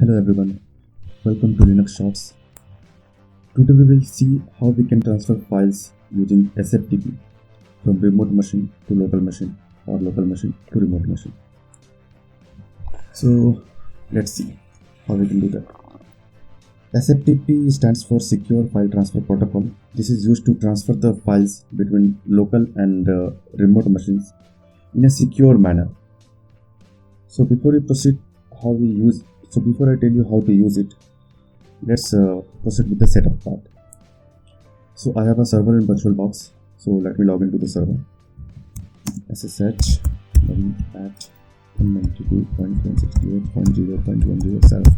Hello everyone, welcome to Linux Shorts. Today we will see how we can transfer files using SFTP from remote machine to local machine or local machine to remote machine. So let's see how we can do that. SFTP stands for Secure File Transfer Protocol. This is used to transfer the files between local and remote machines in a secure manner. So before we proceed, before I tell you how to use it, let's proceed with the setup part. So I have a server in VirtualBox. So let me log into the server. SSH at 192.168.0.107.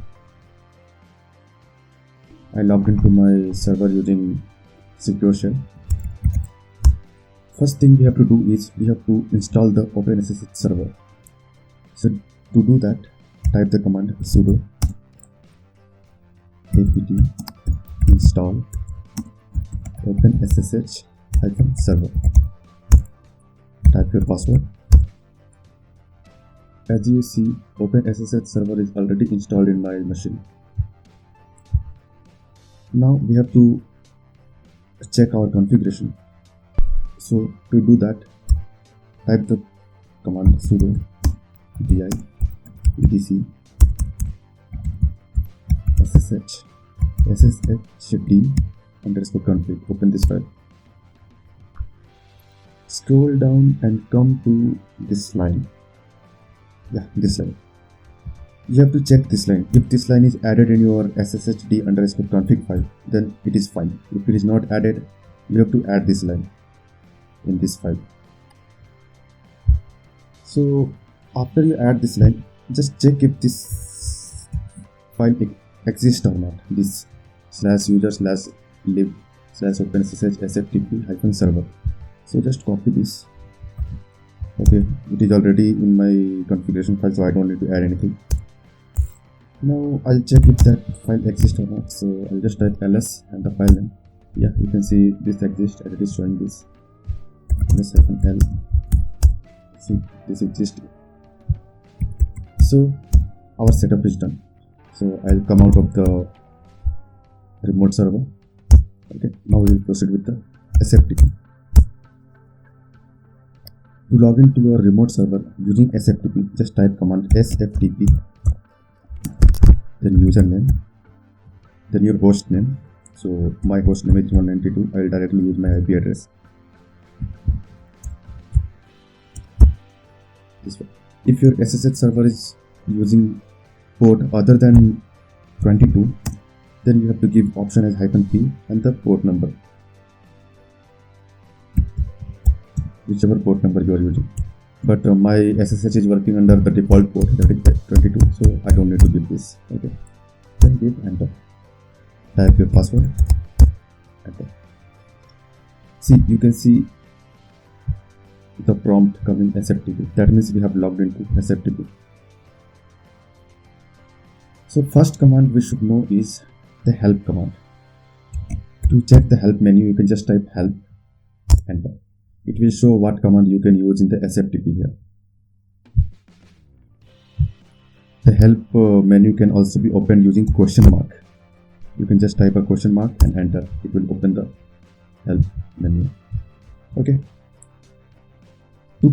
I logged into my server using secure shell. First thing we have to do is we have to install the OpenSSH server. So to do that, type the command sudo apt install OpenSSH-server. Type your password. As you see, OpenSSH server is already installed in my machine. Now we have to check our configuration. So to do that, type the command sudo di etc sshd_config. Open this file. Scroll down and come to this line. This line. You have to check this line. If this line is added in your sshd_config file, then it is fine. If it is not added, you have to add this line in this file. So after you add this line, just check if this file exists or not. This /user/lib/OpenSSH/SFTP-server. So just copy this. Okay, it is already in my configuration file, so I don't need to add anything. Now I'll check if that file exists or not. So I'll just type ls and the file name. Yeah, you can see this exists and it is showing this. ls-l. See, this exists. So our setup is done. So I'll come out of the remote server. Okay, now we will proceed with the SFTP. To log into your remote server using SFTP, just type command SFTP, then username, then your host name. So my host name is 192. I will directly use my IP address. This one. If your SSH server is using port other than 22, then you have to give option as -p and the port number, whichever port number you are using. But my SSH is working under the default port, that is 22, so I don't need to give this. Okay, then give enter. Type your password. Enter. See, you can see the prompt coming SFTP. That means we have logged into SFTP. So first command we should know is the help command. To check the help menu, you can just type help, enter. It will show what command you can use in the SFTP here. The help menu can also be opened using question mark. You can just type a question mark and enter. It will open the help menu. Okay. To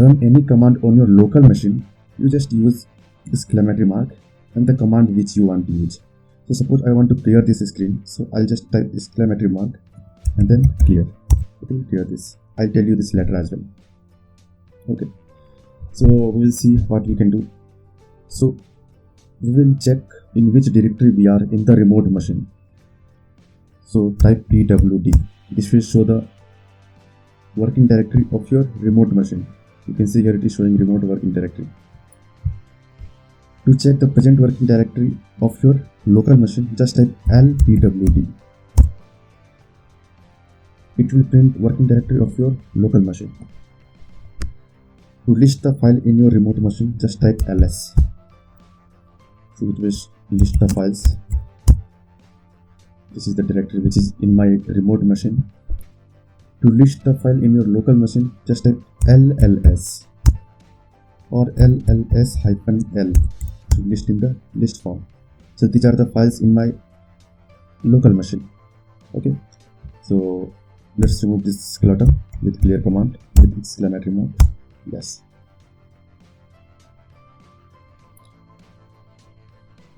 run any command on your local machine, you just use exclamatory mark and the command which you want to use. So suppose I want to clear this screen, so I'll just type exclamatory mark and then clear. It will clear this. I'll tell you this later as well. Okay, so we will see what we can do. So we will check in which directory we are in the remote machine. So type pwd. This will show the working directory of your remote machine. You can see here it is showing remote working directory. To check the present working directory of your local machine, just type lpwd. It will print working directory of your local machine. To list the file in your remote machine, just type ls. So it will list the files. This is the directory which is in my remote machine. To list the file in your local machine, just type lls or lls-l. to list in the list form. So these are the files in my local machine. Okay, so let's remove this clutter with clear command with exclamatory mark. Yes.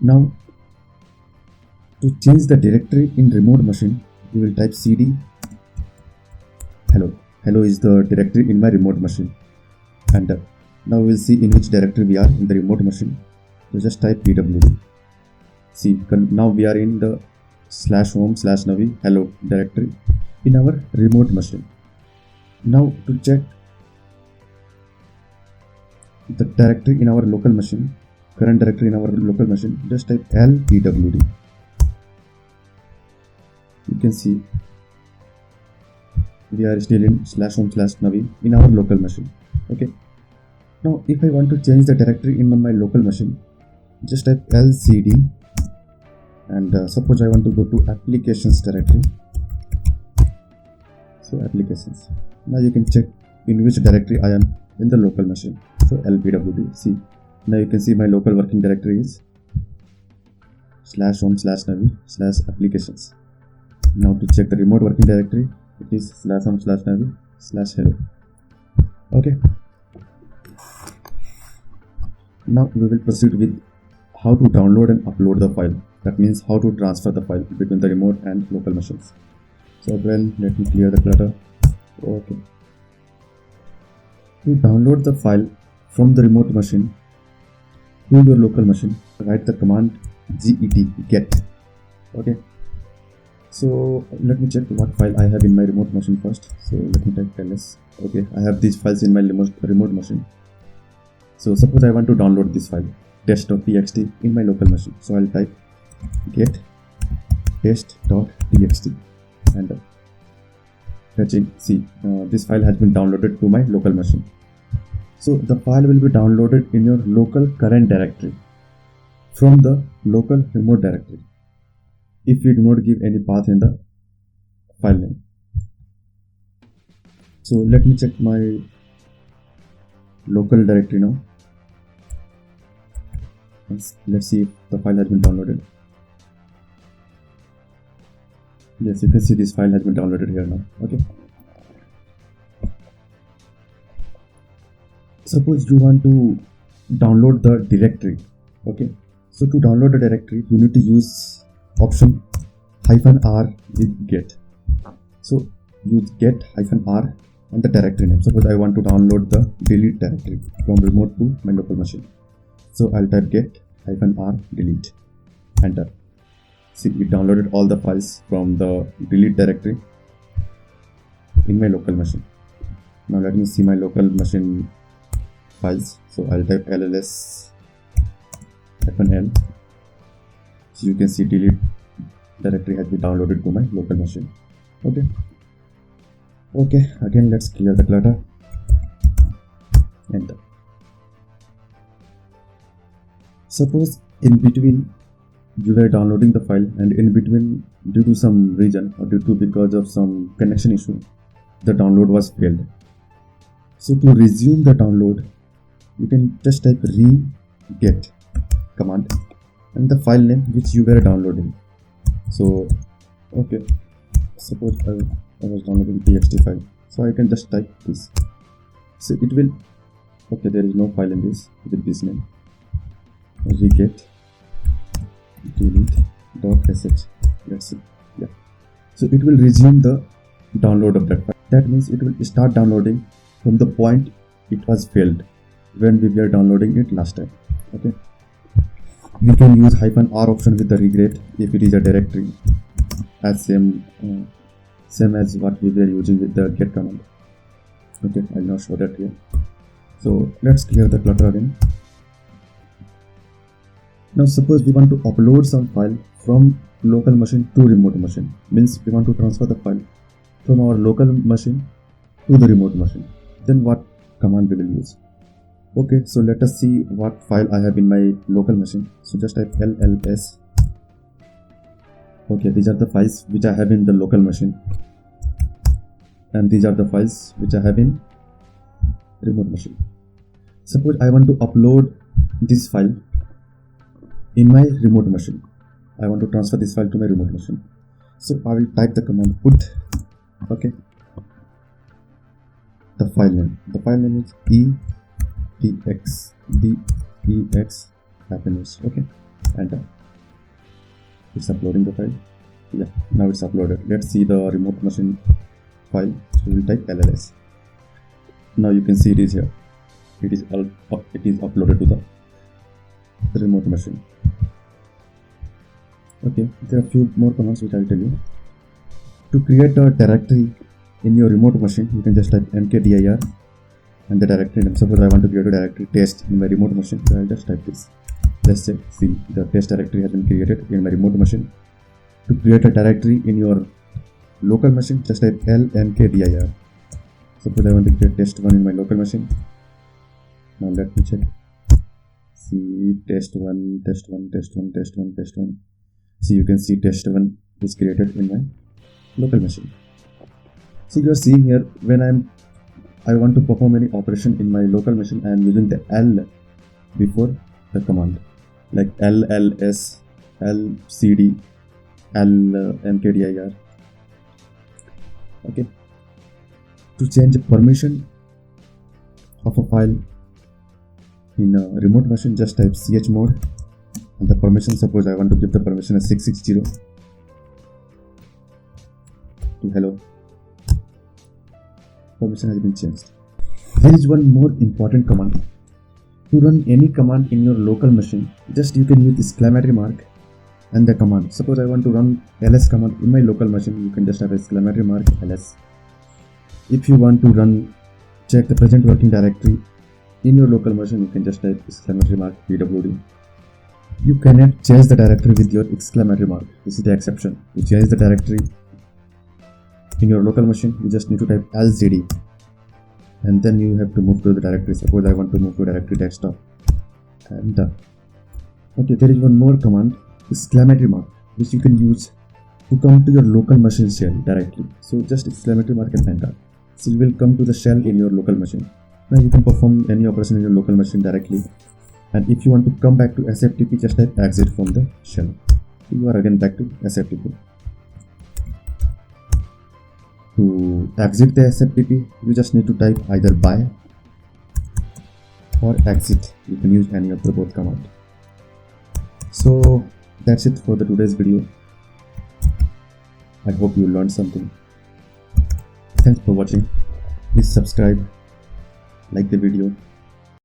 Now to change the directory in remote machine, we will type cd hello. Hello is the directory in my remote machine. And now we will see in which directory we are in the remote machine. So just type pwd. See, now we are in the /home/navi hello directory in our remote machine. Now to check the directory in our local machine, current directory in our local machine, just type lpwd. You can see we are still in /home/navi in our local machine. Okay. Now if I want to change the directory in my local machine, just type lcd, and suppose I want to go to applications directory. So applications. Now you can check in which directory I am in the local machine. So lpwd. See, now you can see my local working directory is /home/navi/applications. Now to check the remote working directory, it is /home/navi/hello. Okay. Now we will proceed with how to download and upload the file. That means how to transfer the file between the remote and local machines. So again, let me clear the clutter. Okay. To download the file from the remote machine to your local machine, write the command get. Okay. So let me check what file I have in my remote machine first. So let me type ls. Okay, I have these files in my remote machine. So suppose I want to download this file test.txt in my local machine. So I'll type get test.txt and fetching. See, this file has been downloaded to my local machine. So the file will be downloaded in your local current directory from the local remote directory if you do not give any path in the file name. So let me check my local directory now. Let's see if the file has been downloaded. Yes, you can see this file has been downloaded here now. Okay. Suppose you want to download the directory. Okay. So to download the directory, you need to use option -r with get. So use get -r and the directory name. Suppose I want to download the delete directory from remote to my local machine. So I'll type get -r delete. Enter. See, it downloaded all the files from the delete directory in my local machine. Now let me see my local machine files. So I'll type lls -l. So you can see delete directory has been downloaded to my local machine. Okay. Okay, again let's clear the clutter. Enter. Suppose in between you were downloading the file and in between, due to some reason or because of some connection issue, the download was failed. So to resume the download, you can just type get command and the file name which you were downloading. So okay, suppose I was downloading txt file, so I can just type this. So it will, okay, there is no file in this with this name, get delete.sh. Let's see. Yeah. So it will resume the download of that file. That means it will start downloading from the point it was failed when we were downloading it last time. Okay. We can use -r option with the regret if it is a directory as same as what we were using with the get command. Okay, I'll now show that here. So let's clear the clutter again. Now suppose we want to upload some file from local machine to remote machine. Means we want to transfer the file from our local machine to the remote machine. Then what command we will use? Okay, so let us see what file I have in my local machine. So just type lls. Okay, these are the files which I have in the local machine, and these are the files which I have in remote machine. Suppose I want to upload this file in my remote machine. I want to transfer this file to my remote machine. So I will type the command put, okay, the file name. The file name is dex happiness, okay, enter. It's uploading the file. Yeah, now it's uploaded. Let's see the remote machine file. So we will type LLS. Now you can see it is here. It is uploaded to the remote machine. Okay, there are a few more commands which I will tell you. To create a directory in your remote machine, you can just type mkdir and the directory name. Suppose I want to create a directory test in my remote machine, so I'll just type this. Let's say, see, the test directory has been created in my remote machine. To create a directory in your local machine, just type lmkdir. Suppose I want to create test1 in my local machine. Now let me check. See, test1. See, you can see test1 is created in my local machine. So you are seeing here, when I want to perform any operation in my local machine, I am using the L before the command, like lls, lcd, lmkdir. Okay. To change permission of a file in a remote machine, just type chmod and the permission. Suppose I want to give the permission as 660 to hello. Permission has been changed. There is one more important command. To run any command in your local machine, just you can use exclamatory mark and the command. Suppose I want to run ls command in my local machine, you can just have exclamatory mark ls. If you want to check the present working directory in your local machine, you can just type exclamatory mark pwd. You cannot change the directory with your exclamatory mark. This is the exception. To change the directory in your local machine, you just need to type lcd and then you have to move to the directory. Suppose I want to move to directory desktop and done. Okay, there is one more command, exclamatory mark, which you can use to come to your local machine shell directly. So just exclamatory mark and enter. So you will come to the shell in your local machine. Now you can perform any operation in your local machine directly. And if you want to come back to SFTP, just type exit from the shell. You are again back to SFTP. To exit the SFTP, you just need to type either buy or exit. You can use any of the both command. So that's it for the today's video. I hope you learned something. Thanks for watching. Please subscribe, like the video,